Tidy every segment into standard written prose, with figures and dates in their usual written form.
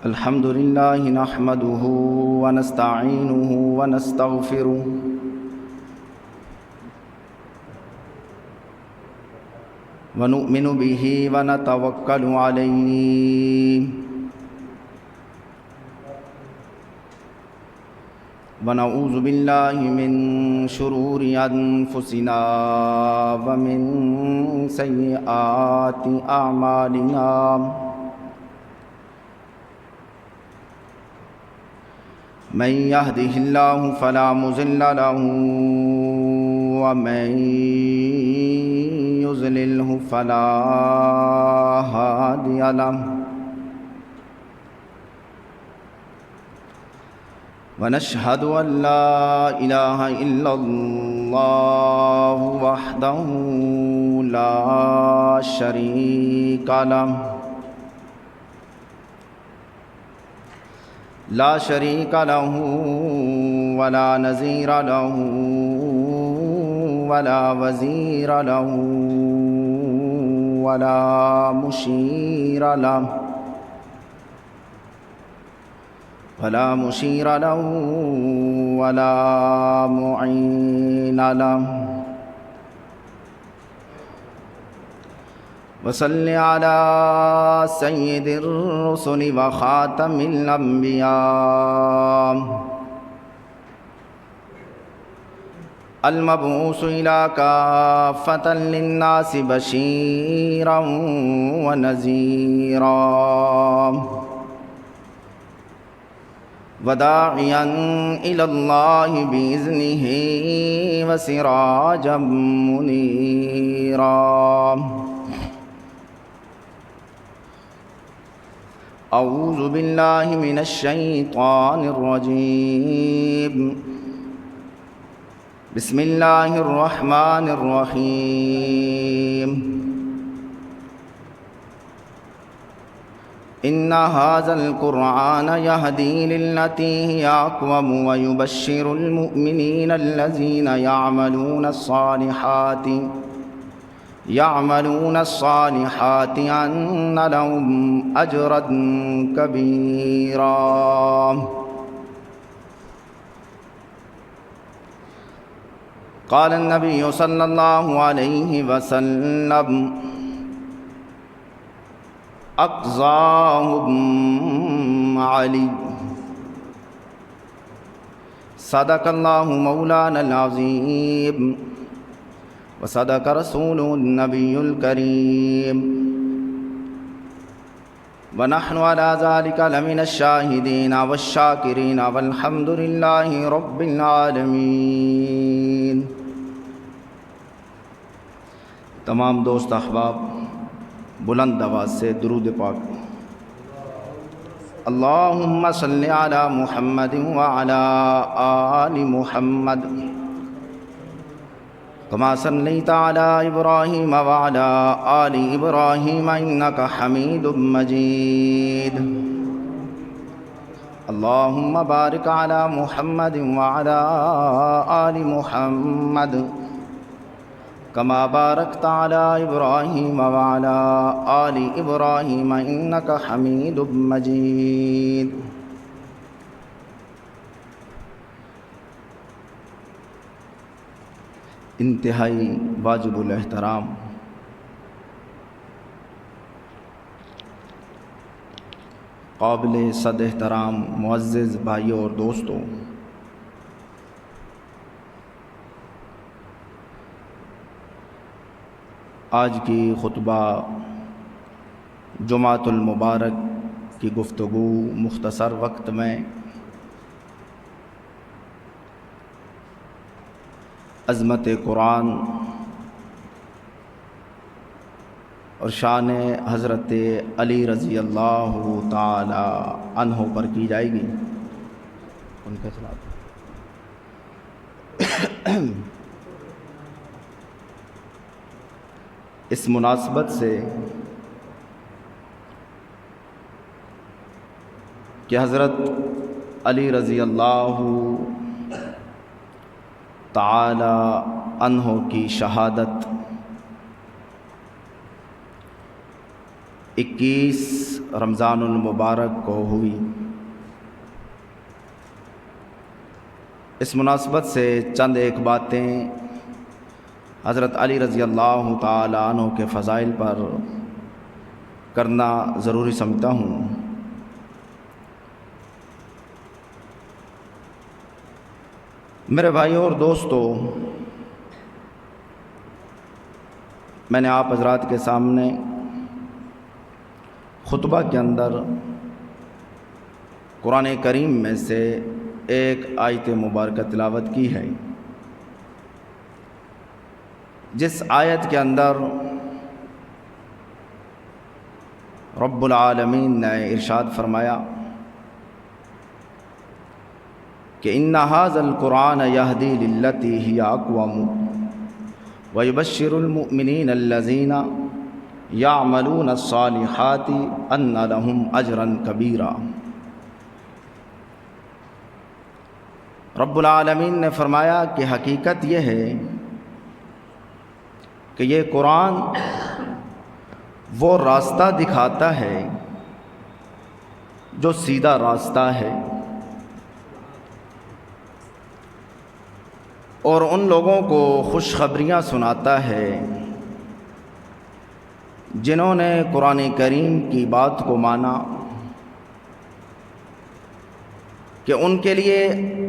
الحمد لله نحمده ونستعينه ونستغفره ونؤمن به ونتوكل عليه ونعوذ بالله من شرور أنفسنا ومن سيئات أعمالنا من يهده الله فلا مضل له ومن يضلله فلا هادي له ونشهد أن لا إله إلا الله وحده لا شريك له ولا نظير له ولا وزير له ولا مشير له ولا معين له وصل على سيد الرسل وخاتم الأنبياء المبعوث إلى كافة للناس بشيرا ونذيرا وداعيا إلى الله بإذنه وسراجا منيرا أعوذ بالله من الشيطان الرجيم بسم الله الرحمن الرحيم إن هذا القرآن يهدي للتي هي أقوم ويبشر المؤمنين الذين يعملون الصالحات أن لهم أجرا كبيرا قال النبي صلى الله عليه وسلم أقصاهم علي صدق الله مولانا العظيم وصدق رسوله النبي الكريم ونحن على ذلك لمن الشاهدين والشاكرين والحمد لله رب العالمين۔ تمام دوست احباب بلند آواز سے درود پاک۔ اللہم صل علی محمد وعلی آل محمد كما صليت على إبراهيم وعلى آل إبراهيم إنك حميد مجيد۔ اللهم بارك على محمد وعلى آل محمد كما باركت على إبراهيم وعلى آل إبراهيم إنك حميد مجيد۔ انتہائی واجب الاحترام قابل صد احترام معزز بھائیوں اور دوستوں، آج کی خطبہ جمعۃ المبارک کی گفتگو مختصر وقت میں عظمت قرآن اور شان حضرت علی رضی اللہ تعالی عنہ پر کی جائے گی۔ ان کے خلاف اس مناسبت سے کہ حضرت علی رضی اللہ تعالی عنہ کی شہادت 21 رمضان المبارک کو ہوئی۔ اس مناسبت سے چند ایک باتیں حضرت علی رضی اللہ تعالی عنہ کے فضائل پر کرنا ضروری سمجھتا ہوں۔ میرے بھائیوں اور دوستو، میں نے آپ حضرات کے سامنے خطبہ کے اندر قرآن کریم میں سے ایک آیت مبارکہ تلاوت کی ہے، جس آیت کے اندر رب العالمین نے ارشاد فرمایا کہ ان ھذا القرآن یہدی للتی ہی اقوم ویبشر المؤمنین الذین یعملون الصالحات ان لہم اجرا کبیرا۔ رب العالمین نے فرمایا کہ حقیقت یہ ہے کہ یہ قرآن وہ راستہ دکھاتا ہے جو سیدھا راستہ ہے، اور ان لوگوں کو خوشخبریاں سناتا ہے جنہوں نے قرآن کریم کی بات کو مانا کہ ان کے لیے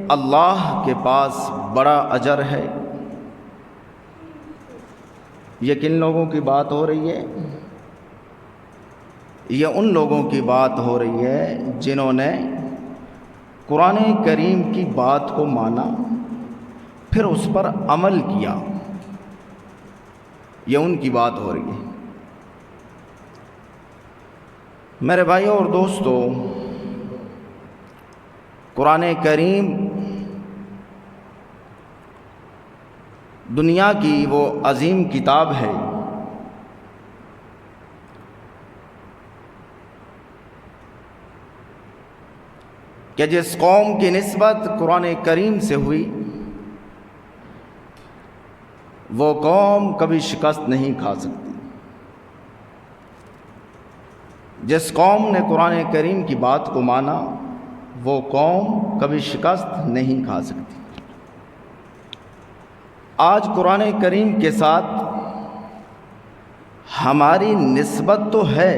اللہ کے پاس بڑا اجر ہے۔ یہ کن لوگوں کی بات ہو رہی ہے؟ یہ ان لوگوں کی بات ہو رہی ہے جنہوں نے قرآن کریم کی بات کو مانا، پھر اس پر عمل کیا، یہ ان کی بات ہو رہی ہے۔ میرے بھائیوں اور دوستو، قرآن کریم دنیا کی وہ عظیم کتاب ہے کہ جس قوم کی نسبت قرآن کریم سے ہوئی وہ قوم کبھی شکست نہیں کھا سکتی۔ جس قوم نے قرآن کریم کی بات کو مانا وہ قوم کبھی شکست نہیں کھا سکتی۔ آج قرآن کریم کے ساتھ ہماری نسبت تو ہے،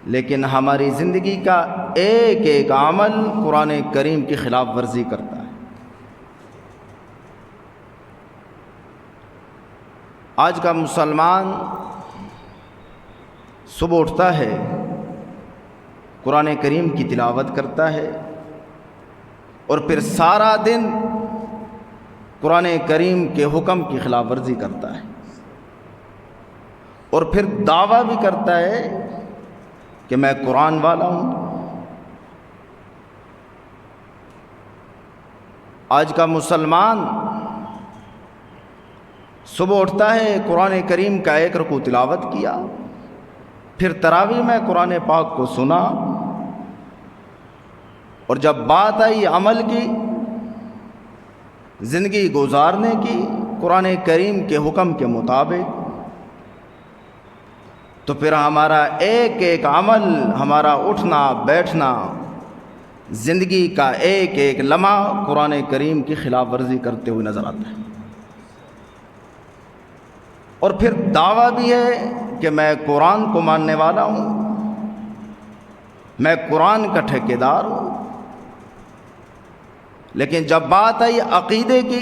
لیکن ہماری زندگی کا ایک ایک عمل قرآن کریم کی خلاف ورزی کرتا ہے۔ آج کا مسلمان صبح اٹھتا ہے، قرآن کریم کی تلاوت کرتا ہے، اور پھر سارا دن قرآن کریم کے حکم کی خلاف ورزی کرتا ہے، اور پھر دعویٰ بھی کرتا ہے کہ میں قرآن والا ہوں۔ آج کا مسلمان صبح اٹھتا ہے، قرآن کریم کا ایک رکوع تلاوت کیا، پھر تراویح میں قرآن پاک کو سنا، اور جب بات آئی عمل کی، زندگی گزارنے کی قرآن کریم کے حکم کے مطابق، تو پھر ہمارا ایک ایک عمل، ہمارا اٹھنا بیٹھنا، زندگی کا ایک ایک لمحہ قرآن کریم کی خلاف ورزی کرتے ہوئے نظر آتا ہے۔ اور پھر دعویٰ بھی ہے کہ میں قرآن کو ماننے والا ہوں، میں قرآن کا ٹھیکیدار ہوں، لیکن جب بات آئی عقیدے کی،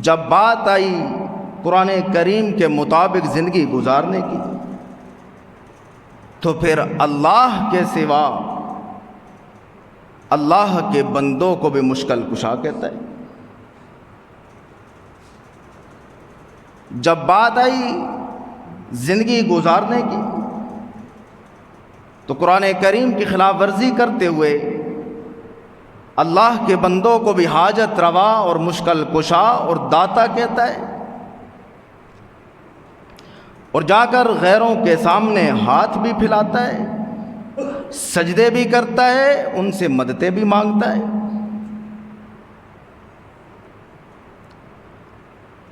جب بات آئی قرآن کریم کے مطابق زندگی گزارنے کی، تو پھر اللہ کے سوا اللہ کے بندوں کو بھی مشکل کشا کہتا ہے۔ جب بات آئی زندگی گزارنے کی، تو قرآن کریم کی خلاف ورزی کرتے ہوئے اللہ کے بندوں کو بھی حاجت روا اور مشکل کشا اور داتا کہتا ہے، اور جا کر غیروں کے سامنے ہاتھ بھی پھیلاتا ہے، سجدے بھی کرتا ہے، ان سے مددیں بھی مانگتا ہے۔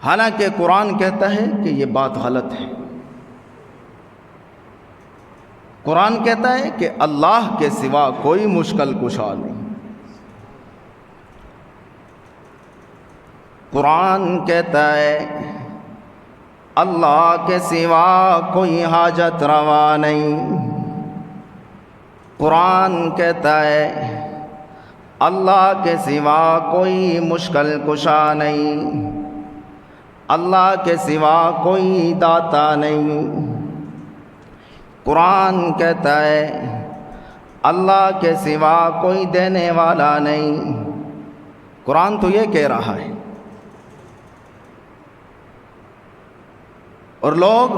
حالانکہ قرآن کہتا ہے کہ یہ بات غلط ہے۔ قرآن کہتا ہے کہ اللہ کے سوا کوئی مشکل کشا نہیں۔ قرآن کہتا ہے اللہ کے سوا کوئی حاجت روا نہیں۔ قرآن کہتا ہے اللہ کے سوا کوئی مشکل کشا نہیں، اللہ کے سوا کوئی داتا نہیں۔ قرآن کہتا ہے اللہ کے سوا کوئی دینے والا نہیں۔ قرآن تو یہ کہہ رہا ہے، اور لوگ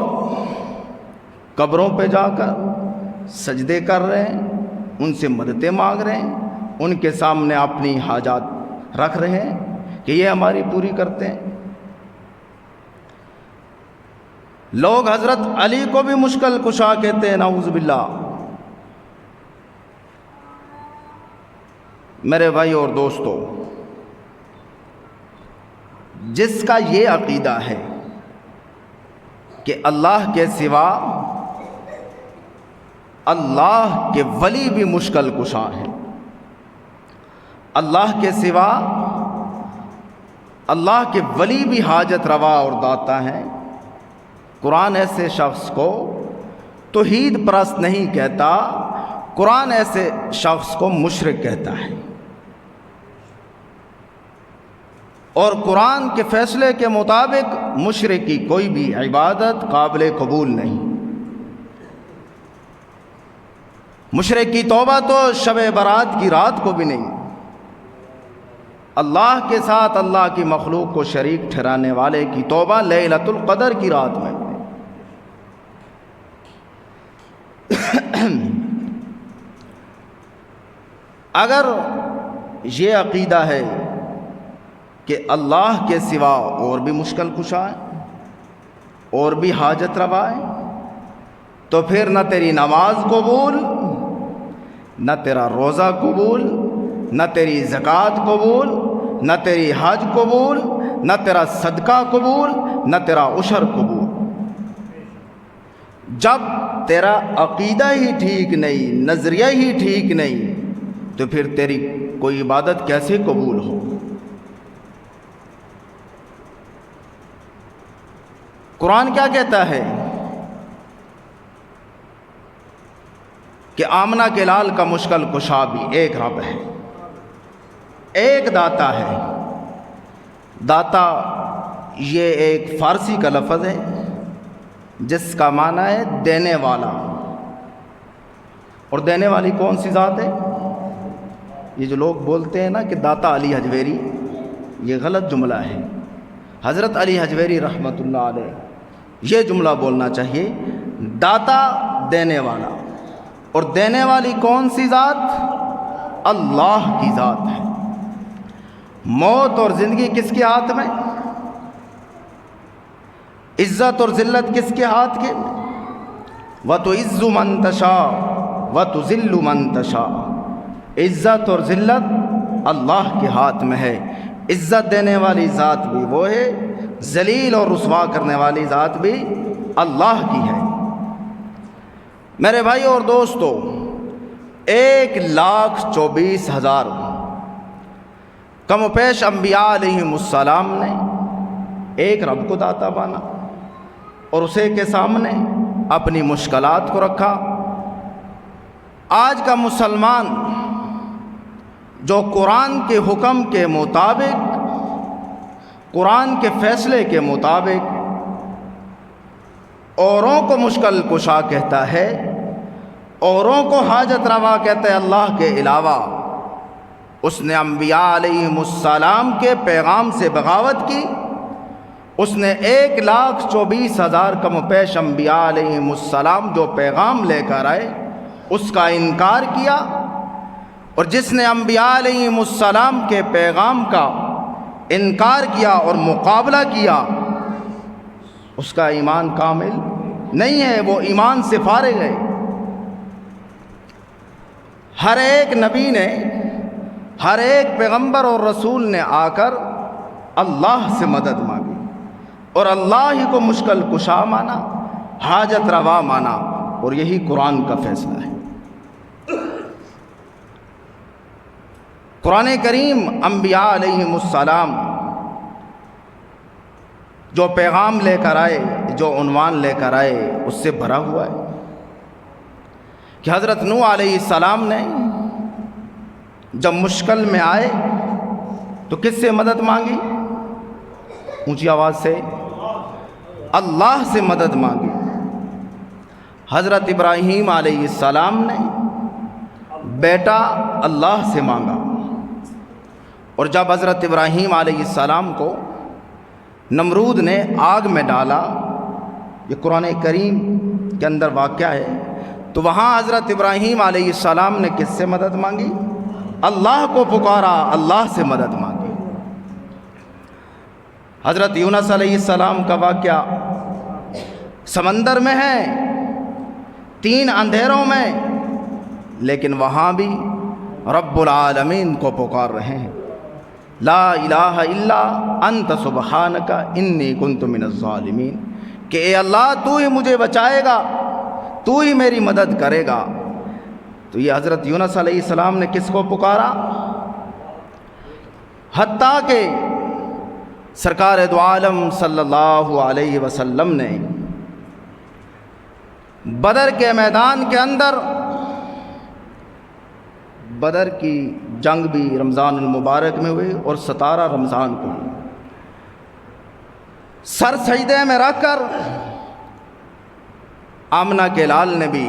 قبروں پہ جا کر سجدے کر رہے ہیں، ان سے مددیں مانگ رہے ہیں، ان کے سامنے اپنی حاجات رکھ رہے ہیں کہ یہ ہماری پوری کرتے ہیں۔ لوگ حضرت علی کو بھی مشکل کشا کہتے ہیں، نعوذ باللہ۔ میرے بھائی اور دوستو، جس کا یہ عقیدہ ہے کہ اللہ کے سوا اللہ کے ولی بھی مشکل کشا ہیں، اللہ کے سوا اللہ کے ولی بھی حاجت روا اور داتا ہیں، قرآن ایسے شخص کو توحید پرست نہیں کہتا، قرآن ایسے شخص کو مشرک کہتا ہے۔ اور قرآن کے فیصلے کے مطابق مشرک کی کوئی بھی عبادت قابل قبول نہیں۔ مشرک کی توبہ تو شب برات کی رات کو بھی نہیں، اللہ کے ساتھ اللہ کی مخلوق کو شریک ٹھہرانے والے کی توبہ لیلۃ القدر کی رات میں۔ اگر یہ عقیدہ ہے کہ اللہ کے سوا اور بھی مشکل کشا ہے اور بھی حاجت روا ہے، تو پھر نہ تیری نماز قبول، نہ تیرا روزہ قبول، نہ تیری زکوٰۃ قبول، نہ تیری حج قبول، نہ تیرا صدقہ قبول، نہ تیرا عشر قبول۔ جب تیرا عقیدہ ہی ٹھیک نہیں، نظریہ ہی ٹھیک نہیں، تو پھر تیری کوئی عبادت کیسے قبول ہو؟ قرآن کیا کہتا ہے کہ آمنہ کے لال کا مشکل کشا بھی ایک رب ہے، ایک داتا ہے۔ داتا یہ ایک فارسی کا لفظ ہے جس کا معنی ہے دینے والا۔ اور دینے والی کون سی ذات ہے؟ یہ جو لوگ بولتے ہیں نا کہ داتا علی حجویری، یہ غلط جملہ ہے۔ حضرت علی حجویری رحمۃ اللہ علیہ یہ جملہ بولنا چاہیے، داتا دینے والا۔ اور دینے والی کون سی ذات؟ اللہ کی ذات ہے۔ موت اور زندگی کس کے ہاتھ میں؟ عزت اور ذلت کس کے ہاتھ کے؟ وَتُعِزُّ مَن تَشَاءُ وَتُذِلُّ مَن تَشَاءُ۔ عزت اور ذلت اللہ کے ہاتھ میں ہے۔ عزت دینے والی ذات بھی وہ ہے، ذلیل اور رسوا کرنے والی ذات بھی اللہ کی ہے۔ میرے بھائی اور دوستو، 1,24,000 کم و بیش انبیاء علیہم السلام نے ایک رب کو داتا مانا اور اسے کے سامنے اپنی مشکلات کو رکھا۔ آج کا مسلمان جو قرآن کے حکم کے مطابق، قرآن کے فیصلے کے مطابق اوروں کو مشکل کشا کہتا ہے، اوروں کو حاجت روا کہتا ہے اللہ کے علاوہ، اس نے انبیاء علیہم السلام کے پیغام سے بغاوت کی۔ اس نے 1,24,000 کم و بیش انبیاء علیہم السلام جو پیغام لے کر آئے اس کا انکار کیا، اور جس نے انبیاء علیہم السلام کے پیغام کا انکار کیا اور مقابلہ کیا، اس کا ایمان کامل نہیں ہے، وہ ایمان سے فارغ ہے۔ ہر ایک نبی نے، ہر ایک پیغمبر اور رسول نے آ کر اللہ سے مدد مانگی، اور اللہ ہی کو مشکل کشا مانا، حاجت روا مانا، اور یہی قرآن کا فیصلہ ہے۔ قرآن کریم انبیاء علیہم السلام جو پیغام لے کر آئے، جو عنوان لے کر آئے، اس سے بھرا ہوا ہے کہ حضرت نوح علیہ السلام نے جب مشکل میں آئے تو کس سے مدد مانگی؟ اونچی آواز سے اللہ سے مدد مانگی۔ حضرت ابراہیم علیہ السلام نے بیٹا اللہ سے مانگا، اور جب حضرت ابراہیم علیہ السلام کو نمرود نے آگ میں ڈالا، یہ قرآن کریم کے اندر واقعہ ہے، تو وہاں حضرت ابراہیم علیہ السلام نے کس سے مدد مانگی؟ اللہ کو پکارا، اللہ سے مدد مانگی۔ حضرت یونس علیہ السلام کا واقعہ سمندر میں ہے، 3 اندھیروں میں، لیکن وہاں بھی رب العالمین کو پکار رہے ہیں، لا الہ الا انت سبحانک انی کنت من الظالمین، کہ اے اللہ تو ہی مجھے بچائے گا، تو ہی میری مدد کرے گا۔ تو یہ حضرت یونس علیہ السلام نے کس کو پکارا؟ حتیٰ کہ سرکار دو عالم صلی اللہ علیہ وسلم نے بدر کے میدان کے اندر، بدر کی جنگ بھی رمضان المبارک میں ہوئی اور 17 رمضان کو ہوئی، سر سجدے میں رکھ کر آمنہ کے لال نے بھی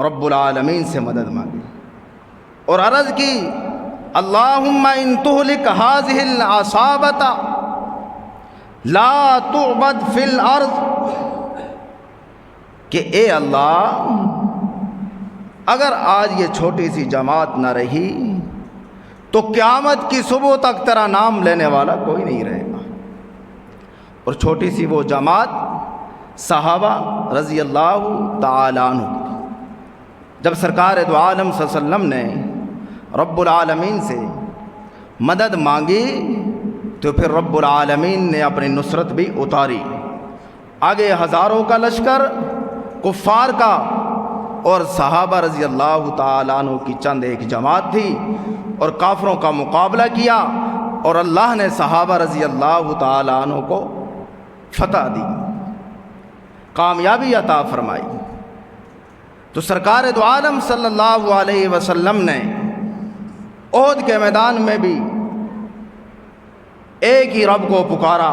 رب العالمین سے مدد مانگی اور عرض کی، اللہم ان تہلک ہذہ العصابۃ لا تعبد فی الارض، کہ اے اللہ اگر آج یہ چھوٹی سی جماعت نہ رہی تو قیامت کی صبح تک تیرا نام لینے والا کوئی نہیں رہے گا۔ اور چھوٹی سی وہ جماعت صحابہ رضی اللہ تعالی عنہ، جب سرکار دو عالم صلی اللہ علیہ وسلم نے رب العالمین سے مدد مانگی تو پھر رب العالمین نے اپنی نصرت بھی اتاری۔ آگے ہزاروں کا لشکر کفار کا اور صحابہ رضی اللہ تعالیٰ عنہ کی چند ایک جماعت تھی، اور کافروں کا مقابلہ کیا، اور اللہ نے صحابہ رضی اللہ تعالیٰ عنہ کو فتح دی، کامیابی عطا فرمائی۔ تو سرکار دو عالم صلی اللہ علیہ وسلم نے احد کے میدان میں بھی ایک ہی رب کو پکارا،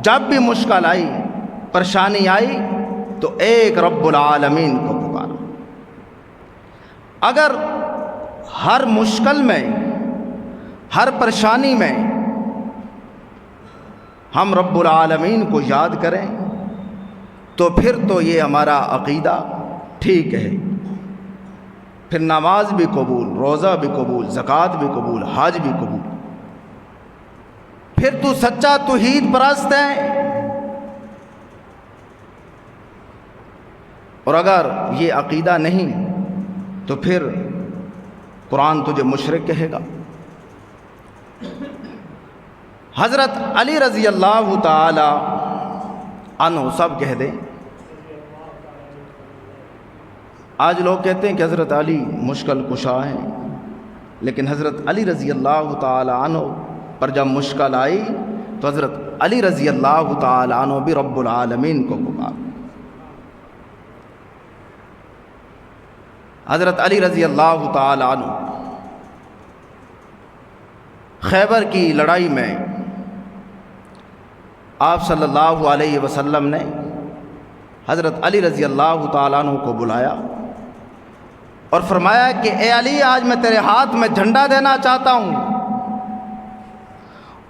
جب بھی مشکل آئی، پریشانی آئی تو ایک رب العالمین کو پکارا۔ اگر ہر مشکل میں، ہر پریشانی میں ہم رب العالمین کو یاد کریں تو پھر تو یہ ہمارا عقیدہ ٹھیک ہے، پھر نماز بھی قبول، روزہ بھی قبول، زکوٰۃ بھی قبول، حج بھی قبول، پھر تو سچا توحید پرست ہے۔ اور اگر یہ عقیدہ نہیں تو پھر قرآن تجھے مشرک کہے گا۔ حضرت علی رضی اللہ تعالی عنہ سب کہہ دیں، آج لوگ کہتے ہیں کہ حضرت علی مشکل کشا ہیں، لیکن حضرت علی رضی اللہ تعالی عنہ پر جب مشکل آئی تو حضرت علی رضی اللہ تعالی عنہ بھی رب العالمین کو پکارا۔ حضرت علی رضی اللہ تعالی عنہ خیبر کی لڑائی میں آپ صلی اللہ علیہ وسلم نے حضرت علی رضی اللہ تعالیٰ عنہ کو بلایا اور فرمایا کہ اے علی، آج میں تیرے ہاتھ میں جھنڈا دینا چاہتا ہوں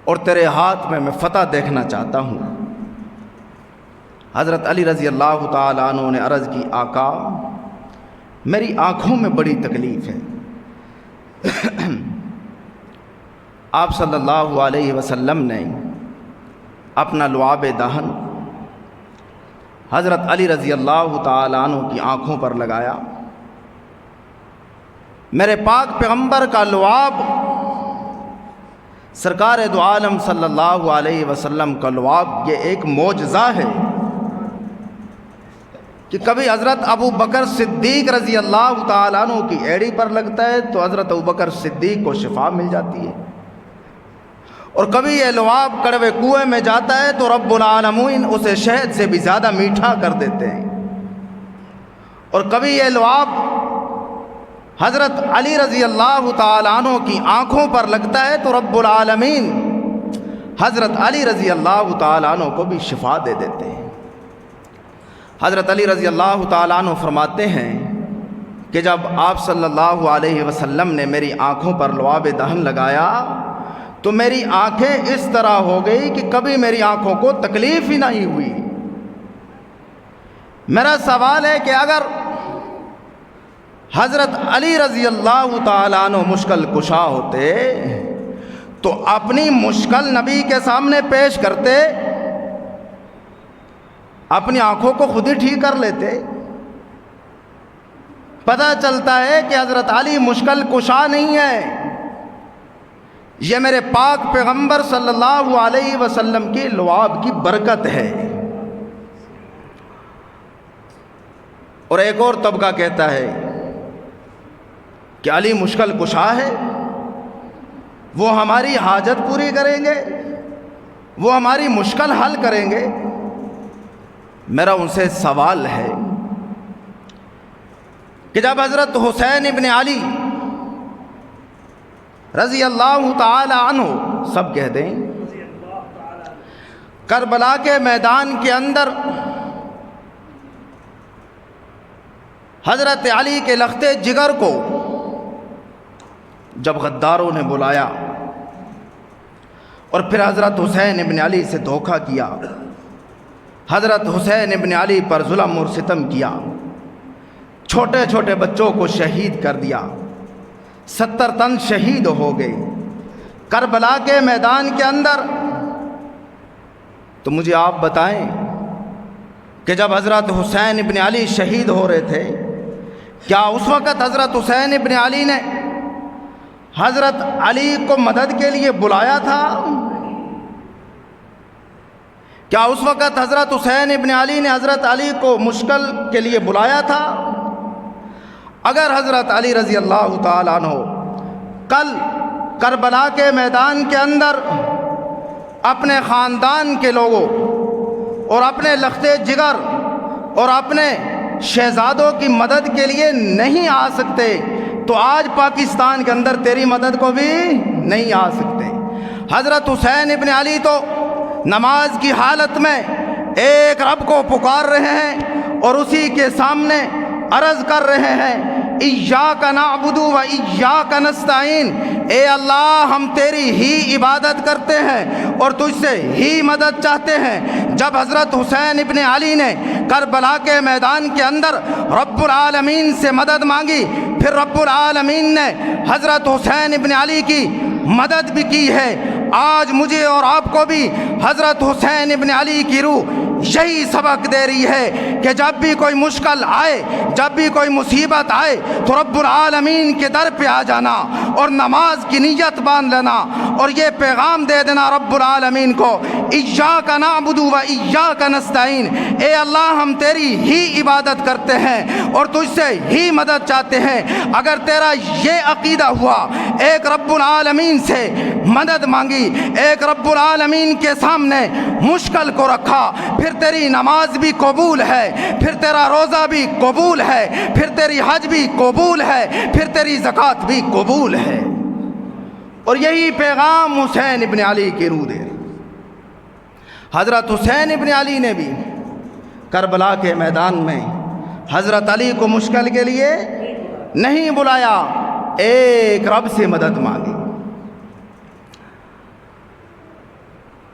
اور تیرے ہاتھ میں فتح دیکھنا چاہتا ہوں۔ حضرت علی رضی اللہ تعالیٰ عنہ نے عرض کی، آقا میری آنکھوں میں بڑی تکلیف ہے۔ آپ صلی اللہ علیہ وسلم نے اپنا لعاب دہن حضرت علی رضی اللہ تعالیٰ عنہ کی آنکھوں پر لگایا۔ میرے پاک پیغمبر کا لعاب سرکار دو عالم صلی اللہ علیہ وسلم کا لعاب یہ ایک معجزہ ہے کہ کبھی حضرت ابو بکر صدیق رضی اللہ تعالیٰ عنہ کی ایڑی پر لگتا ہے تو حضرت ابو بکر صدیق کو شفا مل جاتی ہے، اور کبھی یہ لعاب کڑوے کنویں میں جاتا ہے تو رب العالمین اسے شہد سے بھی زیادہ میٹھا کر دیتے ہیں، اور کبھی یہ لعاب حضرت علی رضی اللہ تعالیٰ عنہ کی آنکھوں پر لگتا ہے تو رب العالمین حضرت علی رضی اللہ تعالیٰ عنہ کو بھی شفا دے دیتے ہیں۔ حضرت علی رضی اللہ تعالیٰ عنہ فرماتے ہیں کہ جب آپ صلی اللہ علیہ وسلم نے میری آنکھوں پر لعاب دہن لگایا تو میری آنکھیں اس طرح ہو گئی کہ کبھی میری آنکھوں کو تکلیف ہی نہیں ہوئی۔ میرا سوال ہے کہ اگر حضرت علی رضی اللہ تعالیٰ عنہ مشکل کشا ہوتے تو اپنی مشکل نبی کے سامنے پیش کرتے، اپنی آنکھوں کو خود ہی ٹھیک کر لیتے۔ پتہ چلتا ہے کہ حضرت علی مشکل کشا نہیں ہے، یہ میرے پاک پیغمبر صلی اللہ علیہ وسلم کی لعاب کی برکت ہے۔ اور ایک اور طبقہ کہتا ہے کہ علی مشکل کشا ہے، وہ ہماری حاجت پوری کریں گے، وہ ہماری مشکل حل کریں گے۔ میرا ان سے سوال ہے کہ جب حضرت حسین ابن علی رضی اللہ تعالی عنہ سب کہہ دیں کربلا کے میدان کے اندر حضرت علی کے لختے جگر کو جب غداروں نے بلایا اور پھر حضرت حسین ابن علی سے دھوکہ کیا، حضرت حسین ابن علی پر ظلم اور ستم کیا، چھوٹے چھوٹے بچوں کو شہید کر دیا، 70 تن شہید ہو گئے کربلا کے میدان کے اندر، تو مجھے آپ بتائیں کہ جب حضرت حسین ابن علی شہید ہو رہے تھے، کیا اس وقت حضرت حسین ابن علی نے حضرت علی کو مدد کے لیے بلایا تھا؟ کیا اس وقت حضرت حسین ابن علی نے حضرت علی کو مشکل کے لیے بلایا تھا؟ اگر حضرت علی رضی اللہ تعالیٰ عنہ کل کربلا کے میدان کے اندر اپنے خاندان کے لوگوں اور اپنے لختے جگر اور اپنے شہزادوں کی مدد کے لیے نہیں آ سکتے تو آج پاکستان کے اندر تیری مدد کو بھی نہیں آ سکتے۔ حضرت حسین ابن علی تو نماز کی حالت میں ایک رب کو پکار رہے ہیں اور اسی کے سامنے عرض کر رہے ہیں ایاک نعبد و ایاک نستعین، اے اللہ ہم تیری ہی عبادت کرتے ہیں اور تجھ سے ہی مدد چاہتے ہیں۔ جب حضرت حسین ابن علی نے کربلا کے میدان کے اندر رب العالمین سے مدد مانگی، پھر رب العالمین نے حضرت حسین ابن علی کی مدد بھی کی ہے۔ آج مجھے اور آپ کو بھی حضرت حسین ابن علی کی روح یہی سبق دے رہی ہے کہ جب بھی کوئی مشکل آئے، جب بھی کوئی مصیبت آئے تو رب العالمین کے در پہ آ جانا اور نماز کی نیت باندھ لینا اور یہ پیغام دے دینا رب العالمین کو ایاک نعبد و ایاک نستعین، اے اللہ ہم تیری ہی عبادت کرتے ہیں اور تجھ سے ہی مدد چاہتے ہیں۔ اگر تیرا یہ عقیدہ ہوا، ایک رب العالمین سے مدد مانگی، ایک رب العالمین کے سامنے مشکل کو رکھا، پھر تیری نماز بھی قبول ہے، پھر تیرا روزہ بھی قبول ہے، پھر تیری حج بھی قبول ہے، پھر تیری زکوٰۃ بھی قبول ہے۔ اور یہی پیغام حسین ابن علی کی روح دے۔ حضرت حسین ابن علی نے بھی کربلا کے میدان میں حضرت علی کو مشکل کے لیے نہیں بلایا، ایک رب سے مدد مانگی۔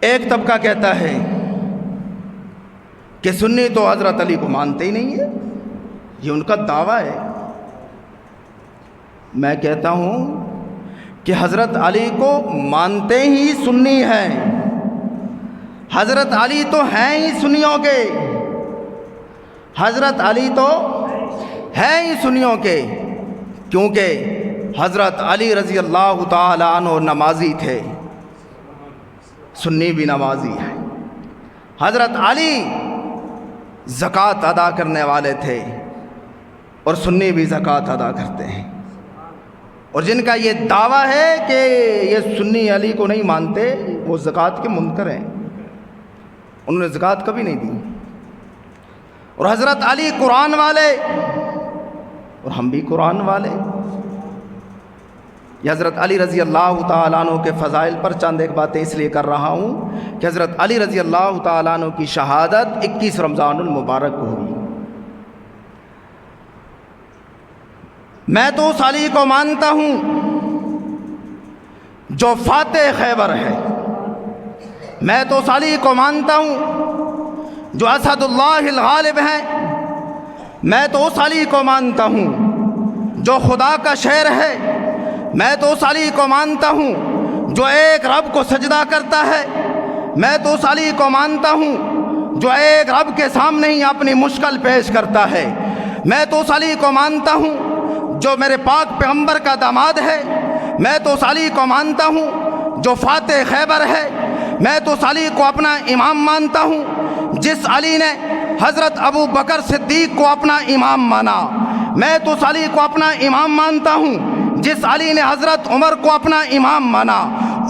ایک طبقہ کہتا ہے کہ سنی تو حضرت علی کو مانتے ہی نہیں ہے، یہ ان کا دعویٰ ہے۔ میں کہتا ہوں کہ حضرت علی کو مانتے ہی سنی ہیں، حضرت علی تو ہیں ہی سنیوں کے، حضرت علی تو ہیں ہی سنیوں کے، کیونکہ حضرت علی رضی اللہ تعالی عنہ نمازی تھے، سنی بھی نمازی ہے۔ حضرت علی زکوٰۃ ادا کرنے والے تھے اور سنی بھی زکوٰۃ ادا کرتے ہیں، اور جن کا یہ دعویٰ ہے کہ یہ سنی علی کو نہیں مانتے وہ زکوٰۃ کے منکر ہیں، انہوں نے زکوٰۃ کبھی نہیں دی۔ اور حضرت علی قرآن والے اور ہم بھی قرآن والے۔ یہ حضرت علی رضی اللہ تعالیٰ عنہ کے فضائل پر چند ایک باتیں اس لیے کر رہا ہوں کہ حضرت علی رضی اللہ تعالیٰ عنہ کی شہادت 21 رمضان المبارک کو ہوئی۔ میں تو اس علی کو مانتا ہوں جو فاتح خیبر ہے، میں تو اس علی کو مانتا ہوں جو اسد اللہ الغالب ہے، میں تو اس علی کو مانتا ہوں جو خدا کا شعر ہے، میں تو اس علی کو مانتا ہوں جو ایک رب کو سجدہ کرتا ہے، میں تو اس علی کو مانتا ہوں جو ایک رب کے سامنے ہی اپنی مشکل پیش کرتا ہے، میں تو اس علی کو مانتا ہوں جو میرے پاک پیغمبر کا داماد ہے، میں تو اس علی کو مانتا ہوں جو فاتح خیبر ہے، میں تو اس علی کو اپنا امام مانتا ہوں جس علی نے حضرت ابو بکر صدیق کو اپنا امام مانا، میں تو اس علی کو اپنا امام مانتا ہوں جس علی نے حضرت عمر کو اپنا امام مانا،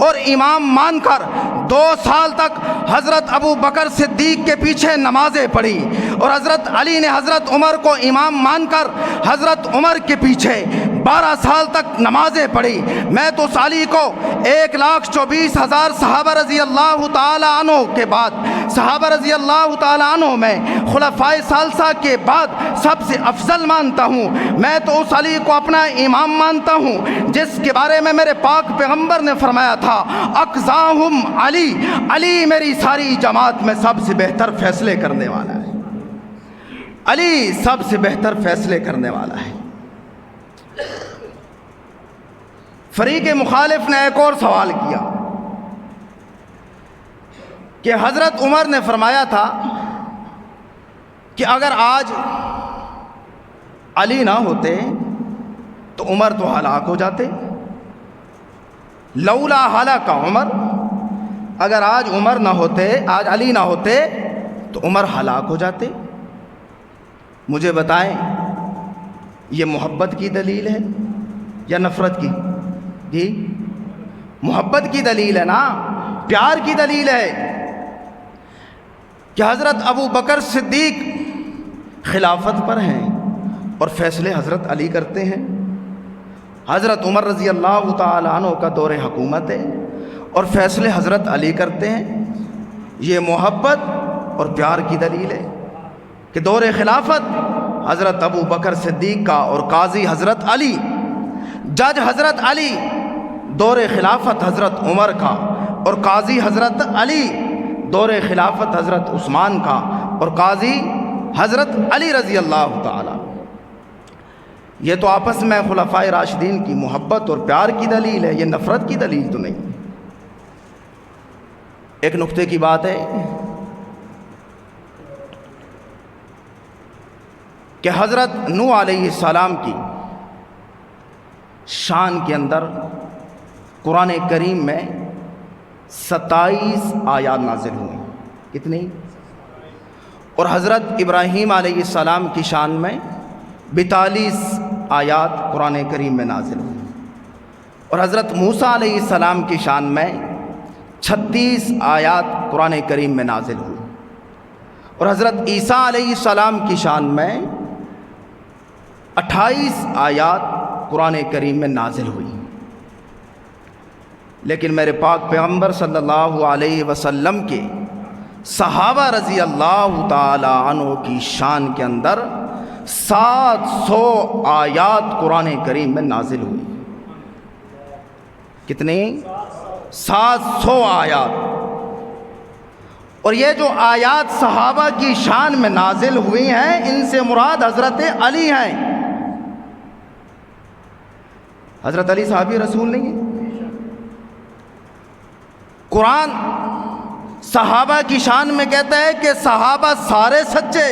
اور امام مان کر 2 سال تک حضرت ابو بکر صدیق کے پیچھے نمازیں پڑھی، اور حضرت علی نے حضرت عمر کو امام مان کر حضرت عمر کے پیچھے 12 سال تک نمازیں پڑھی۔ میں تو اس علی کو 1,24,000 صحابہ رضی اللہ تعالیٰ عنہ کے بعد، صحابہ رضی اللہ تعالیٰ عنہ میں خلفائے ثالثہ کے بعد سب سے افضل مانتا ہوں۔ میں تو اس علی کو اپنا امام مانتا ہوں جس کے بارے میں میرے پاک پیغمبر نے فرمایا تھا اقضاہم علی، علی میری ساری جماعت میں سب سے بہتر فیصلے کرنے والا ہے، علی سب سے بہتر فیصلے کرنے والا ہے۔ فریق مخالف نے ایک اور سوال کیا کہ حضرت عمر نے فرمایا تھا کہ اگر آج علی نہ ہوتے تو عمر تو ہلاک ہو جاتے، لولا ہلاک عمر، اگر آج عمر نہ ہوتے، آج علی نہ ہوتے تو عمر ہلاک ہو جاتے۔ مجھے بتائیں یہ محبت کی دلیل ہے یا نفرت کی؟ جی محبت کی دلیل ہے نا، پیار کی دلیل ہے کہ حضرت ابو بکر صدیق خلافت پر ہیں اور فیصلے حضرت علی کرتے ہیں، حضرت عمر رضی اللہ تعالیٰ عنہ کا دور حکومت ہے اور فیصلے حضرت علی کرتے ہیں۔ یہ محبت اور پیار کی دلیل ہے کہ دور خلافت حضرت ابو بکر صدیق کا اور قاضی حضرت علی، جج حضرت علی، دور خلافت حضرت عمر کا اور قاضی حضرت علی، دور خلافت حضرت عثمان کا اور قاضی حضرت علی رضی اللہ تعالی۔ یہ تو آپس میں خلفائے راشدین کی محبت اور پیار کی دلیل ہے، یہ نفرت کی دلیل تو نہیں۔ ایک نقطے کی بات ہے کہ حضرت نوح علیہ السلام کی شان کے اندر قرآن کریم میں 27 آیات نازل ہوئیں۔ کتنی؟ اور حضرت ابراہیم علیہ السلام کی شان میں 42 آیات قرآن کریم میں نازل ہوئیں، اور حضرت موسیٰ علیہ السلام کی شان میں 36 آیات قرآن کریم میں نازل ہوئی، اور حضرت عیسیٰ علیہ السلام کی شان میں 28 آیات قرآن کریم میں نازل ہوئی۔ لیکن میرے پاک پیغمبر صلی اللہ علیہ وسلم کے صحابہ رضی اللہ تعالی عنہ کی شان کے اندر 700 آیات قرآن کریم میں نازل ہوئی۔ کتنے؟ 700 آیات۔ اور یہ جو آیات صحابہ کی شان میں نازل ہوئی ہیں، ان سے مراد حضرت علی ہیں۔ حضرت علی صحابی رسول نہیں ہے؟ قرآن صحابہ کی شان میں کہتا ہے کہ صحابہ سارے سچے۔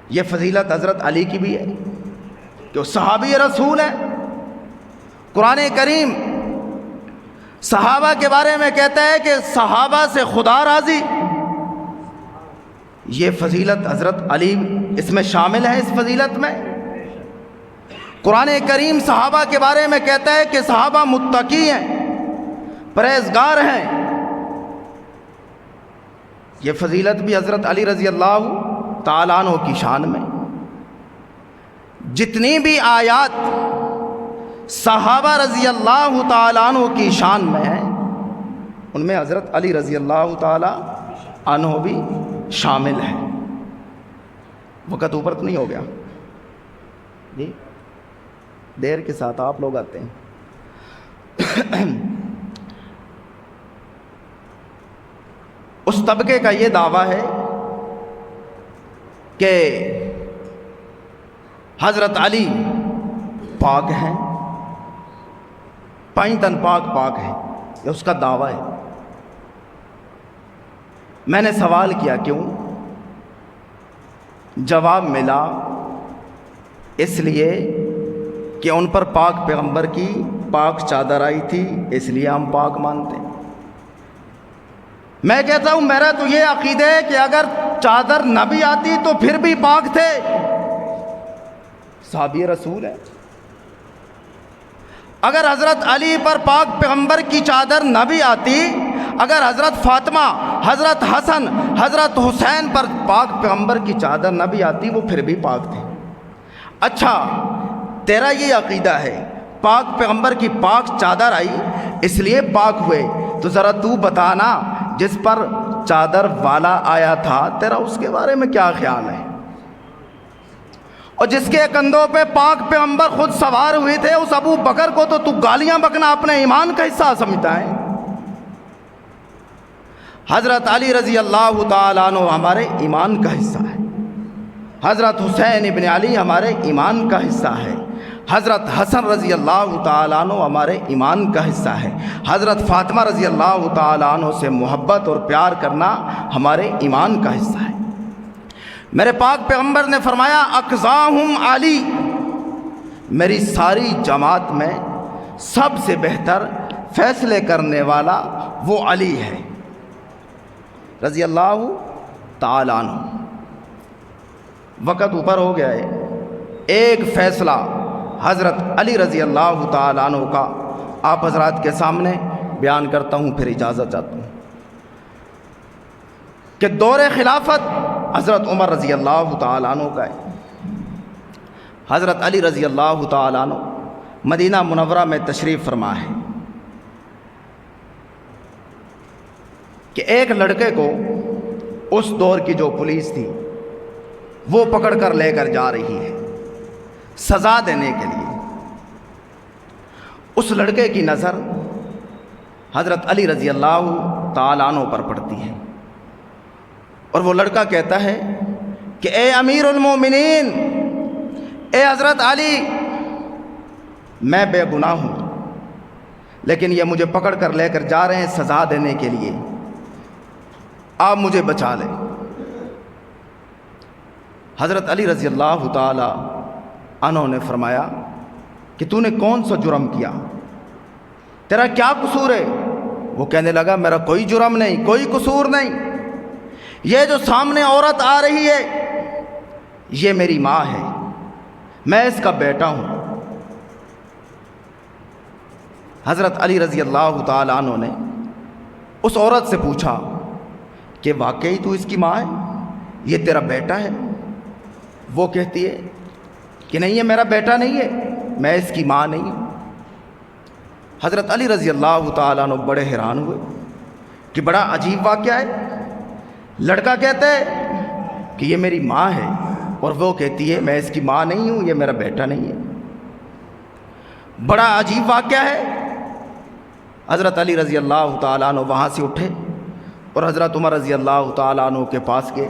یہ فضیلت حضرت علی کی بھی ہے کہ وہ صحابی رسول ہے۔ قرآن کریم صحابہ کے بارے میں کہتا ہے کہ صحابہ سے خدا راضی، یہ فضیلت حضرت علی اس میں شامل ہے، اس فضیلت میں۔ قرآن کریم صحابہ کے بارے میں کہتا ہے کہ صحابہ متقی ہیں، پرہیزگار ہیں، یہ فضیلت بھی حضرت علی رضی اللہ تعالیٰ عنہ کی شان میں۔ جتنی بھی آیات صحابہ رضی اللہ تعالیٰ عنہ کی شان میں ہیں، ان میں حضرت علی رضی اللہ تعالیٰ عنہ بھی شامل ہے۔ وقت اوپر تو نہیں ہو گیا جی؟ دیر کے ساتھ آپ لوگ آتے ہیں۔ اس طبقے کا یہ دعویٰ ہے کہ حضرت علی پاک ہیں، پانچ تن پاک ہیں، یہ اس کا دعویٰ ہے۔ میں نے سوال کیا کیوں؟ جواب ملا اس لیے کہ ان پر پاک پیغمبر کی پاک چادر آئی تھی، اس لیے ہم پاک مانتے ہیں۔ میں کہتا ہوں میرا تو یہ عقیدہ ہے کہ اگر چادر نہ بھی آتی تو پھر بھی پاک تھے، صحابی رسول ہے۔ اگر حضرت علی پر پاک پیغمبر کی چادر نہ بھی آتی، اگر حضرت فاطمہ، حضرت حسن، حضرت حسین پر پاک پیغمبر کی چادر نہ بھی آتی، وہ پھر بھی پاک تھے۔ اچھا تیرا یہ عقیدہ ہے پاک پیغمبر کی پاک چادر آئی اس لیے پاک ہوئے، تو ذرا تو بتانا جس پر چادر والا آیا تھا تیرا اس کے بارے میں کیا خیال ہے؟ اور جس کے کندھوں پہ پاک پیغمبر خود سوار ہوئے تھے، اس ابو بکر کو تو گالیاں بکنا اپنے ایمان کا حصہ سمجھتا ہے۔ حضرت علی رضی اللہ تعالیٰ عنہ ہمارے ایمان کا حصہ ہے، حضرت حسین ابن علی ہمارے ایمان کا حصہ ہے، حضرت حسن رضی اللہ تعالیٰ عنہ ہمارے ایمان کا حصہ ہے، حضرت فاطمہ رضی اللہ تعالیٰ عنہ سے محبت اور پیار کرنا ہمارے ایمان کا حصہ ہے۔ میرے پاک پیغمبر نے فرمایا اقصاہم علی، میری ساری جماعت میں سب سے بہتر فیصلے کرنے والا وہ علی ہے رضی اللہ تعالیٰ عنہ۔ وقت اوپر ہو گیا ہے، ایک فیصلہ حضرت علی رضی اللہ تعالیٰ عنہ کا آپ حضرات کے سامنے بیان کرتا ہوں، پھر اجازت چاہتا ہوں کہ دور خلافت حضرت عمر رضی اللہ تعالیٰ عنہ کا ہے۔ حضرت علی رضی اللہ تعالیٰ عنہ مدینہ منورہ میں تشریف فرما ہے کہ ایک لڑکے کو اس دور کی جو پولیس تھی وہ پکڑ کر لے کر جا رہی ہے سزا دینے کے لیے۔ اس لڑکے کی نظر حضرت علی رضی اللہ تعالیٰ عنہ پر پڑتی ہے، اور وہ لڑکا کہتا ہے کہ اے امیر المومنین، اے حضرت علی، میں بے گناہ ہوں لیکن یہ مجھے پکڑ کر لے کر جا رہے ہیں سزا دینے کے لیے، آپ مجھے بچا لیں۔ حضرت علی رضی اللہ تعالی عنہ نے فرمایا کہ تو نے کون سا جرم کیا، تیرا کیا قصور ہے؟ وہ کہنے لگا میرا کوئی جرم نہیں، کوئی قصور نہیں، یہ جو سامنے عورت آ رہی ہے یہ میری ماں ہے، میں اس کا بیٹا ہوں۔ حضرت علی رضی اللہ تعالی عنہ نے اس عورت سے پوچھا کہ واقعی تو اس کی ماں ہے، یہ تیرا بیٹا ہے؟ وہ کہتی ہے کہ نہیں یہ میرا بیٹا نہیں ہے، میں اس کی ماں نہیں ہوں۔ حضرت علی رضی اللہ تعالیٰ عنہ بڑے حیران ہوئے کہ بڑا عجیب واقعہ ہے، لڑکا کہتا ہے کہ یہ میری ماں ہے اور وہ کہتی ہے میں اس کی ماں نہیں ہوں، یہ میرا بیٹا نہیں ہے، بڑا عجیب واقعہ ہے۔ حضرت علی رضی اللہ تعالیٰ عنہ وہاں سے اٹھے اور حضرت عمر رضی اللہ تعالیٰ عنہ کے پاس گئے،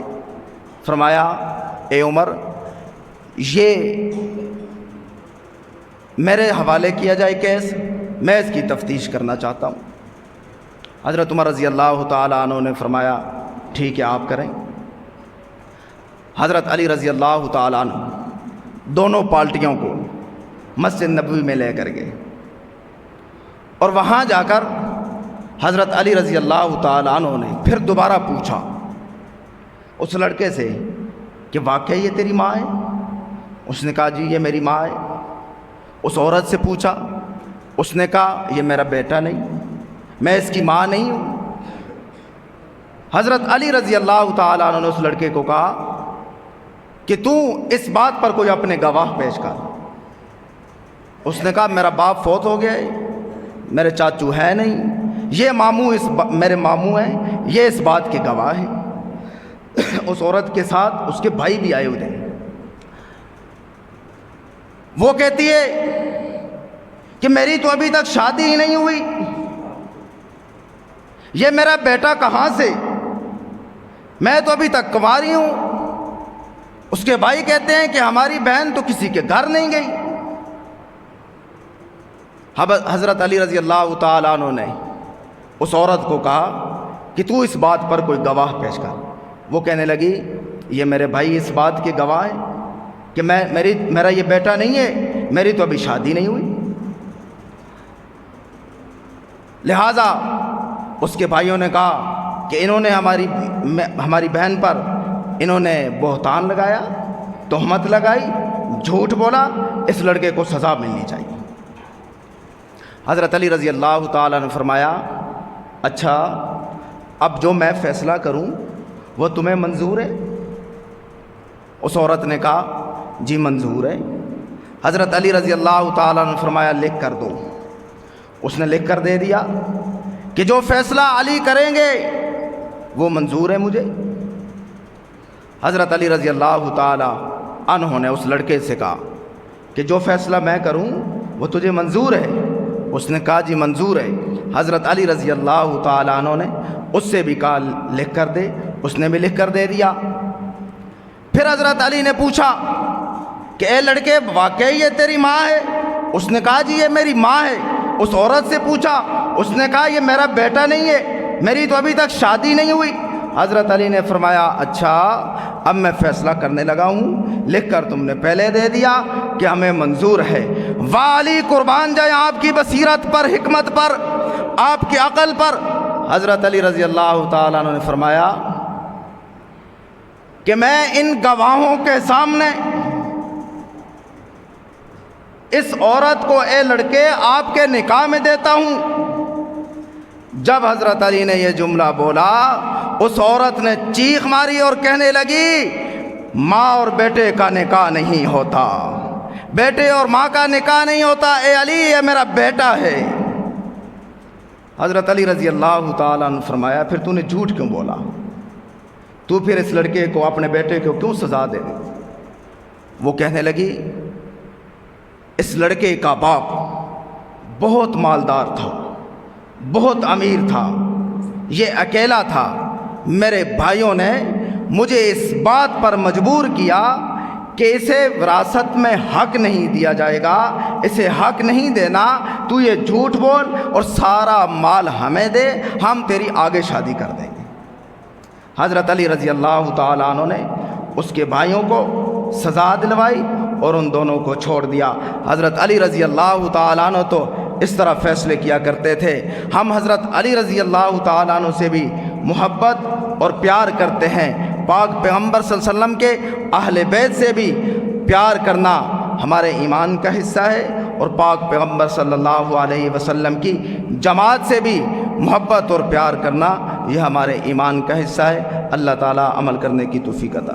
فرمایا اے عمر، یہ میرے حوالے کیا جائے کیس، میں اس کی تفتیش کرنا چاہتا ہوں۔ حضرت عمر رضی اللہ تعالیٰ عنہ نے فرمایا ٹھیک ہے آپ کریں۔ حضرت علی رضی اللہ تعالیٰ عنہ دونوں پارٹیوں کو مسجد نبوی میں لے کر گئے اور وہاں جا کر حضرت علی رضی اللہ تعالیٰ عنہ نے پھر دوبارہ پوچھا اس لڑکے سے کہ واقعی یہ تیری ماں ہے؟ اس نے کہا جی یہ میری ماں ہے۔ اس عورت سے پوچھا، اس نے کہا یہ میرا بیٹا نہیں، میں اس کی ماں نہیں ہوں۔ حضرت علی رضی اللہ تعالیٰ عنہ نے اس لڑکے کو کہا کہ تو اس بات پر کوئی اپنے گواہ پیش کر۔ اس نے کہا میرا باپ فوت ہو گیا ہے، میرے چاچو ہے نہیں، یہ ماموں میرے ماموں ہیں، یہ اس بات کے گواہ ہیں۔ اس عورت کے ساتھ اس کے بھائی بھی آئے ہوئے ہیں۔ وہ کہتی ہے کہ میری تو ابھی تک شادی ہی نہیں ہوئی، یہ میرا بیٹا کہاں سے، میں تو ابھی تک کنواری ہوں۔ اس کے بھائی کہتے ہیں کہ ہماری بہن تو کسی کے گھر نہیں گئی۔ حضرت علی رضی اللہ تعالیٰ عنہ نے اس عورت کو کہا کہ تو اس بات پر کوئی گواہ پیش کر۔ وہ کہنے لگی یہ میرے بھائی اس بات کے گواہ ہیں کہ میرا یہ بیٹا نہیں ہے، میری تو ابھی شادی نہیں ہوئی۔ لہٰذا اس کے بھائیوں نے کہا کہ انہوں نے ہماری بہن پر انہوں نے بہتان لگایا، تہمت لگائی، جھوٹ بولا، اس لڑکے کو سزا ملنی چاہیے۔ حضرت علی رضی اللہ تعالیٰ نے فرمایا اچھا اب جو میں فیصلہ کروں وہ تمہیں منظور ہے؟ اس عورت نے کہا جی منظور ہے۔ حضرت علی رضی اللہ تعالیٰ نے فرمایا لکھ کر دو۔ اس نے لکھ کر دے دیا کہ جو فیصلہ علی کریں گے وہ منظور ہے مجھے۔ حضرت علی رضی اللہ تعالیٰ عنہ نے اس لڑکے سے کہا کہ جو فیصلہ میں کروں وہ تجھے منظور ہے؟ اس نے کہا جی منظور ہے۔ حضرت علی رضی اللہ تعالیٰ عنہ نے اس سے بھی کہا لکھ کر دے، اس نے بھی لکھ کر دے دیا۔ پھر حضرت علی نے پوچھا کہ اے لڑکے واقعی یہ تیری ماں ہے؟ اس نے کہا جی یہ میری ماں ہے۔ اس عورت سے پوچھا، اس نے کہا یہ میرا بیٹا نہیں ہے، میری تو ابھی تک شادی نہیں ہوئی۔ حضرت علی نے فرمایا اچھا اب میں فیصلہ کرنے لگا ہوں، لکھ کر تم نے پہلے دے دیا کہ ہمیں منظور ہے۔ واہ علی قربان جائیں آپ کی بصیرت پر، حکمت پر، آپ کی عقل پر۔ حضرت علی رضی اللہ تعالیٰ عنہ نے فرمایا کہ میں ان گواہوں کے سامنے اس عورت کو اے لڑکے آپ کے نکاح میں دیتا ہوں۔ جب حضرت علی نے یہ جملہ بولا اس عورت نے چیخ ماری اور کہنے لگی ماں اور بیٹے کا نکاح نہیں ہوتا، بیٹے اور ماں کا نکاح نہیں ہوتا، اے علی یہ میرا بیٹا ہے۔ حضرت علی رضی اللہ تعالیٰ نے فرمایا پھر تو نے جھوٹ کیوں بولا؟ تو پھر اس لڑکے کو اپنے بیٹے کو کیوں سزا دے دی؟ وہ کہنے لگی اس لڑکے کا باپ بہت مالدار تھا، بہت امیر تھا، یہ اکیلا تھا، میرے بھائیوں نے مجھے اس بات پر مجبور کیا کہ اسے وراثت میں حق نہیں دیا جائے گا، اسے حق نہیں دینا، تو یہ جھوٹ بول اور سارا مال ہمیں دے، ہم تیری آگے شادی کر دیں گے۔ حضرت علی رضی اللہ تعالیٰ عنہ نے اس کے بھائیوں کو سزا دلوائی اور ان دونوں کو چھوڑ دیا۔ حضرت علی رضی اللہ تعالیٰ عنہ تو اس طرح فیصلے کیا کرتے تھے۔ ہم حضرت علی رضی اللہ تعالیٰ عنہ سے بھی محبت اور پیار کرتے ہیں۔ پاک پیغمبر صلی اللہ علیہ وسلم کے اہل بیت سے بھی پیار کرنا ہمارے ایمان کا حصہ ہے، اور پاک پیغمبر صلی اللہ علیہ وسلم کی جماعت سے بھی محبت اور پیار کرنا یہ ہمارے ایمان کا حصہ ہے۔ اللہ تعالیٰ عمل کرنے کی توفیق عطا